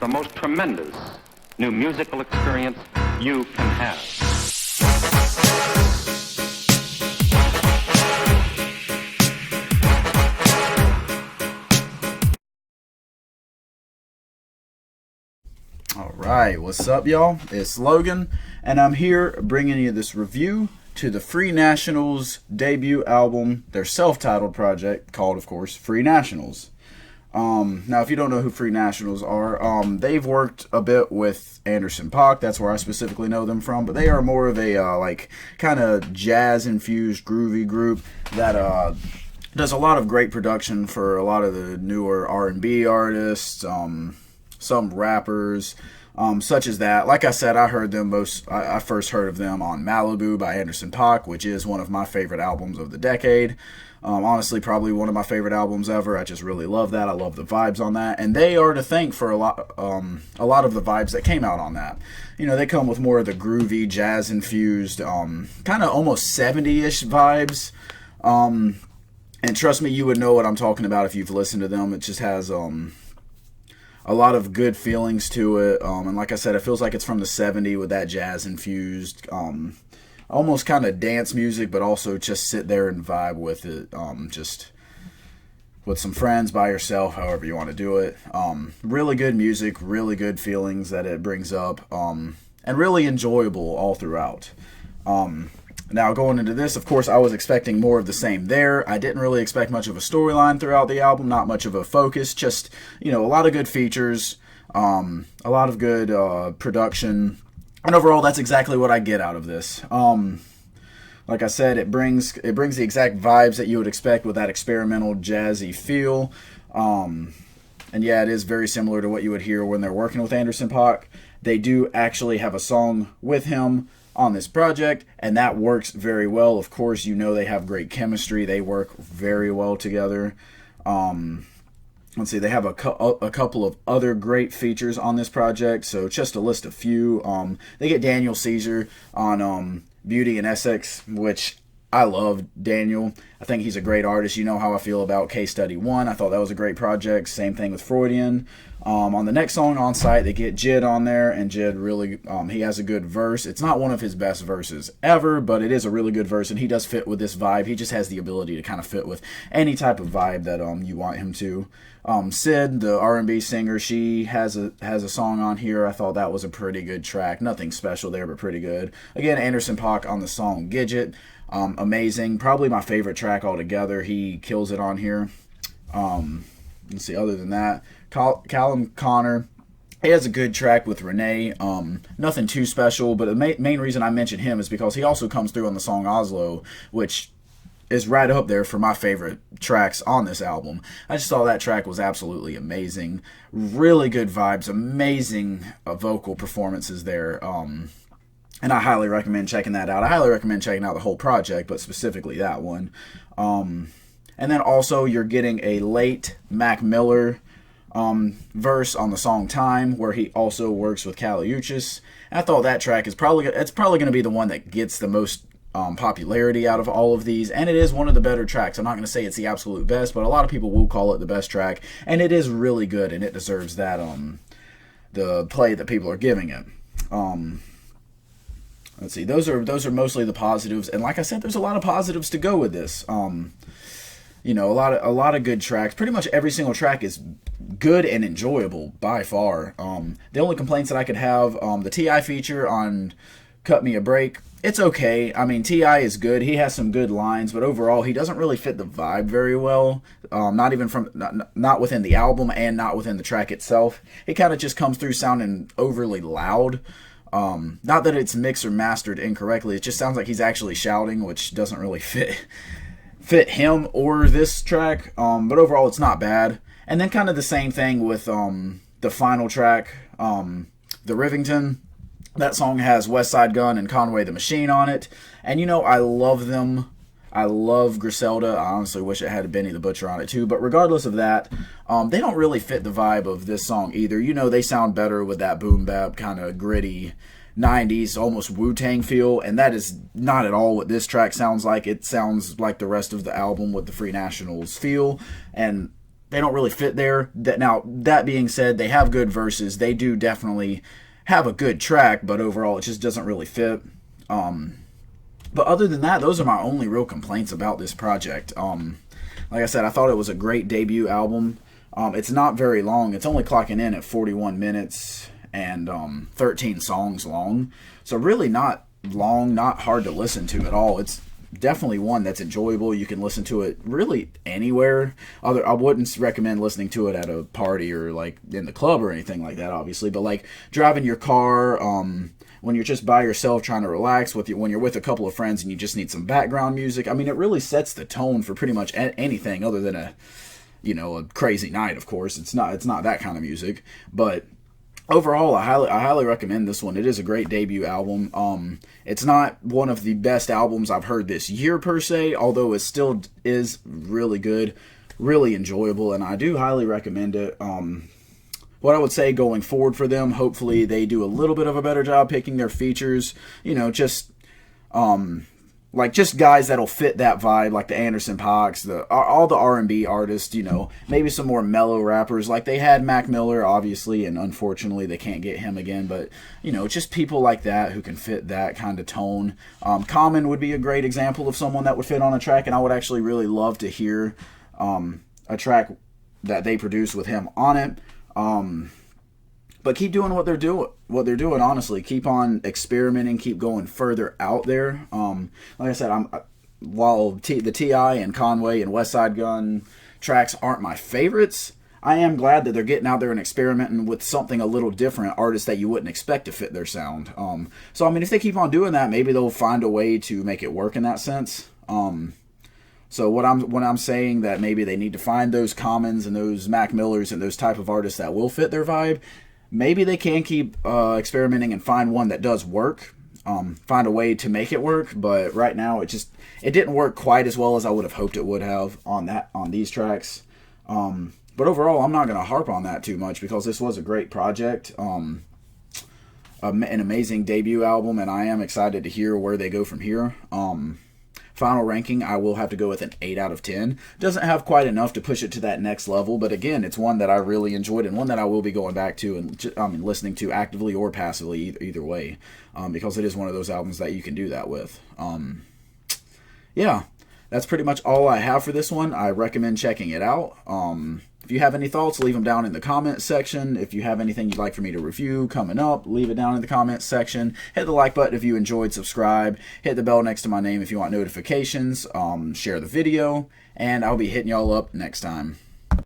the most tremendous new musical experience you can have. Alright, what's up, y'all? It's Logan, and I'm here bringing you this review to the Free Nationals debut album, their self-titled project, called, of course, Free Nationals. Now, if you don't know who Free Nationals are, they've worked a bit with Anderson .Paak. That's where I specifically know them from. But they are more of a, kind of jazz-infused, groovy group that does a lot of great production for a lot of the newer R&B artists, some rappers, such as that. Like I said, I first heard of them on Malibu by Anderson .Paak, which is one of my favorite albums of the decade. Honestly, probably one of my favorite albums ever. I just really love that. I love the vibes on that, and they are to thank for a lot of the vibes that came out on that. You know, they come with more of the groovy, jazz-infused, kind of almost 70-ish vibes. And trust me, you would know what I'm talking about if you've listened to them. It just has a lot of good feelings to it, and like I said, it feels like it's from the 70s with that jazz-infused, almost kind of dance music, but also just sit there and vibe with it, just with some friends, by yourself, however you want to do it. Really good music, really good feelings that it brings up, and really enjoyable all throughout. Now, going into this, of course, I was expecting more of the same there. I didn't really expect much of a storyline throughout the album, not much of a focus, just, you know, a lot of good features, a lot of good production, and overall, that's exactly what I get out of this. Like I said, it brings the exact vibes that you would expect with that experimental, jazzy feel, and yeah, it is very similar to what you would hear when they're working with Anderson .Paak. They do actually have a song with him on this project, and that works very well. Of course, you know they have great chemistry. They work very well together. Let's see, they have a couple of other great features on this project, so just to list a few. They get Daniel Caesar on Beauty and Essex, which I love Daniel. I think he's a great artist. You know how I feel about Case Study 1. I thought that was a great project. Same thing with Freudian. On the next song, On Site, they get Jid on there, and Jid really, he has a good verse. It's not one of his best verses ever, but it is a really good verse, and he does fit with this vibe. He just has the ability to kind of fit with any type of vibe that you want him to. Sid, the R&B singer, she has a song on here. I thought that was a pretty good track. Nothing special there, but pretty good. Again, Anderson .Paak on the song Gidget. Amazing. Probably my favorite track altogether. He kills it on here. Let's see, other than that, Callum Connor, he has a good track with Renee. Nothing too special, but the main reason I mention him is because he also comes through on the song Oslo, which is right up there for my favorite tracks on this album. I just thought that track was absolutely amazing. Really good vibes, amazing vocal performances there. And I highly recommend checking that out. I highly recommend checking out the whole project, but specifically that one. And then also you're getting a late Mac Miller verse on the song Time, where he also works with Kali Uchis. And I thought that track is probably going to be the one that gets the most popularity out of all of these, and it is one of the better tracks. I'm not going to say it's the absolute best, but a lot of people will call it the best track, and it is really good, and it deserves that the play that people are giving it. Let's see, those are mostly the positives, and like I said, there's a lot of positives to go with this. You know, a lot of good tracks. Pretty much every single track is good and enjoyable by far. The only complaints that I could have, the T.I. feature on Cut Me a Break, it's okay. I mean, T.I. is good. He has some good lines, but overall, he doesn't really fit the vibe very well. Not within the album and not within the track itself. It kind of just comes through sounding overly loud. Not that it's mixed or mastered incorrectly. It just sounds like he's actually shouting, which doesn't really fit him or this track. But overall, it's not bad. And then kind of the same thing with the final track, The Rivington. That song has West Side Gun and Conway the Machine on it. And, you know, I love them. I love Griselda. I honestly wish it had Benny the Butcher on it too. But regardless of that, they don't really fit the vibe of this song either. You know, they sound better with that boom bap kind of gritty 90s, almost Wu-Tang feel. And that is not at all what this track sounds like. It sounds like the rest of the album with the Free Nationals feel. And they don't really fit there. That being said, they have good verses. They do definitely have a good track, but overall it just doesn't really fit. But other than that, those are my only real complaints about this project. Like I said, I thought it was a great debut album. It's not very long. It's only clocking in at 41 minutes and 13 songs long. So really not long, not hard to listen to at all. It's definitely one that's enjoyable. You can listen to it really anywhere. I wouldn't recommend listening to it at a party or like in the club or anything like that, obviously. But like driving your car, when you're just by yourself trying to relax, when you're with a couple of friends and you just need some background music. I mean, it really sets the tone for pretty much anything other than a crazy night. Of course, it's not that kind of music, but overall, I highly recommend this one. It is a great debut album. It's not one of the best albums I've heard this year per se, although it still is really good, really enjoyable, and I do highly recommend it. What I would say going forward for them, hopefully they do a little bit of a better job picking their features. Just guys that'll fit that vibe, like the Anderson .Paaks, all the R&B artists, maybe some more mellow rappers. Like they had Mac Miller, obviously, and unfortunately they can't get him again. But, just people like that who can fit that kind of tone. Common would be a great example of someone that would fit on a track, and I would actually really love to hear a track that they produce with him on it. But keep doing what they're doing, honestly. Keep on experimenting, keep going further out there. Like I said, while the T.I. and Conway and Westside Gunn tracks aren't my favorites, I am glad that they're getting out there and experimenting with something a little different, artists that you wouldn't expect to fit their sound. So, I mean, if they keep on doing that, maybe they'll find a way to make it work in that sense. So when I'm saying that maybe they need to find those Commons and those Mac Millers and those type of artists that will fit their vibe, maybe they can keep experimenting and find one that does work, find a way to make it work. But right now it didn't work quite as well as I would have hoped it would have on these tracks. But overall, I'm not going to harp on that too much because this was a great project, an amazing debut album, and I am excited to hear where they go from here. Final ranking, I will have to go with an 8 out of 10. Doesn't have quite enough to push it to that next level, but again, it's one that I really enjoyed and one that I will be going back to and listening to actively or passively, either way, because it is one of those albums that you can do that with. Yeah, that's pretty much all I have for this one. I recommend checking it out. If you have any thoughts, leave them down in the comment section. If you have anything you'd like for me to review coming up, leave it down in the comments section. Hit the like button if you enjoyed, subscribe. Hit the bell next to my name if you want notifications. Share the video, and I'll be hitting y'all up next time.